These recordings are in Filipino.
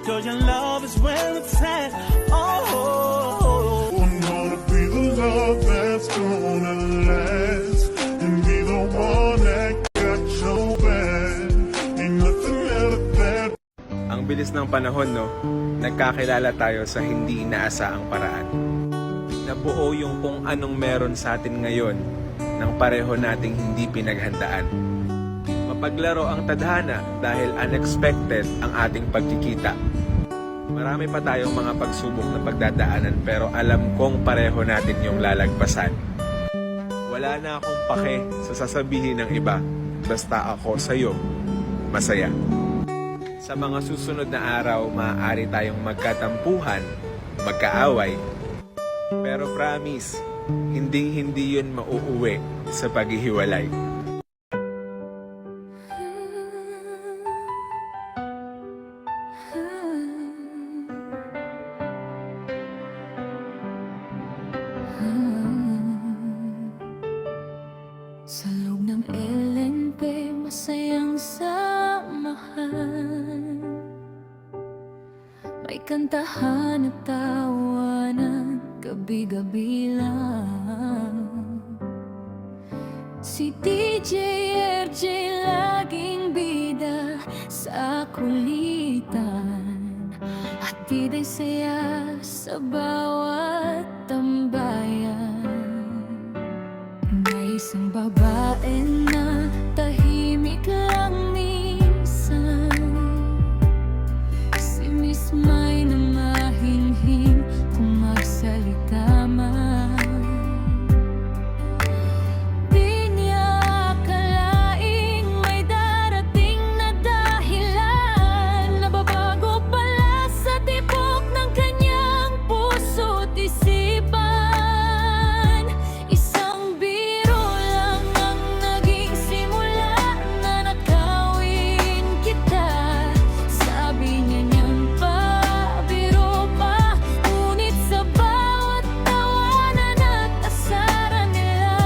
'cause your love is where it's at. Oh, I'm gonna be the love that's gonna last, and be the one that got your back. Ain't nothing better than. Ang bilis ng panahon, no? Nagkakilala tayo sa hindi inaasahang paraan. Nabuo yung kung anong meron sa atin ngayon ng pareho nating hindi pinaghandaan. Mapaglaro ang tadhana dahil unexpected ang ating pagkikita. Marami pa tayong mga pagsubok na pagdadaanan pero alam kong pareho natin yung lalagpasan. Wala na akong pake sa sasabihin ng iba, basta ako sa'yo masaya. Sa mga susunod na araw, maaari tayong magkatampuhan, magkaaway. Pero promise, hindi yun mauuwi sa paghihiwalay. Sa loob ng LNP, masayang samahan. May kantahan at tawanan, gabi-gabi lang. Si DJ RJ laging bida sa kulitan, hatid ay saya sa bawat tambayan. May isang babae na tahimik lang minsan, si Miss May na mahinhin kung magsalita man. Di niya akalaing may darating na dahilan, nababago pala sa tibok ng kanyang puso't isipan. Isang biro lang ang naging simula na nakawin kita. Sabi niya niyang pabiro pa, ngunit sa bawat tawanan at asaran nila,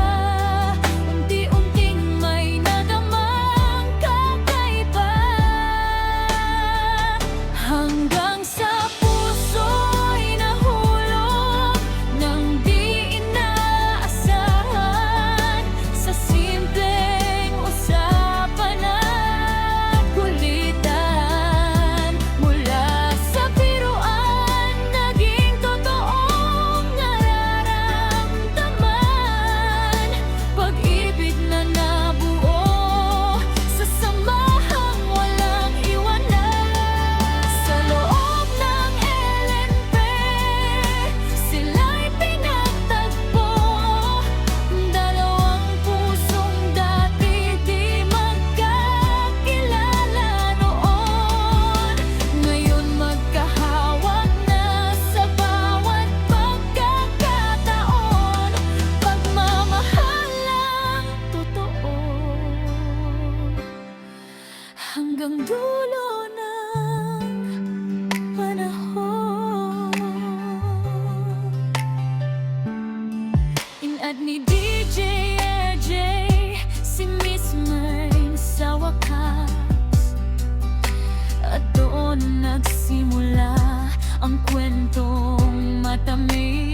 unti-unting may nagamang kakaiba. Hanggang sa puso'y nahulog ng di inaasahan, sa simpleng usapan at kulitan. Mula sa biruan, naging totoong nararamdaman. Pag-ibig na nabuo sa samahang walang iwanan. Sa loob ng LNP, sila'y pinagtagpo. Dalawang pusong dati di magkakilala noon, ngayon magkahawak na sa bawat pagkakataon. Pagmamahal ang totoo hanggang dulo ng panahon. Inad ni DJ RJ si Miss May sa wakas, at doon nagsimula ang kwentong matamis.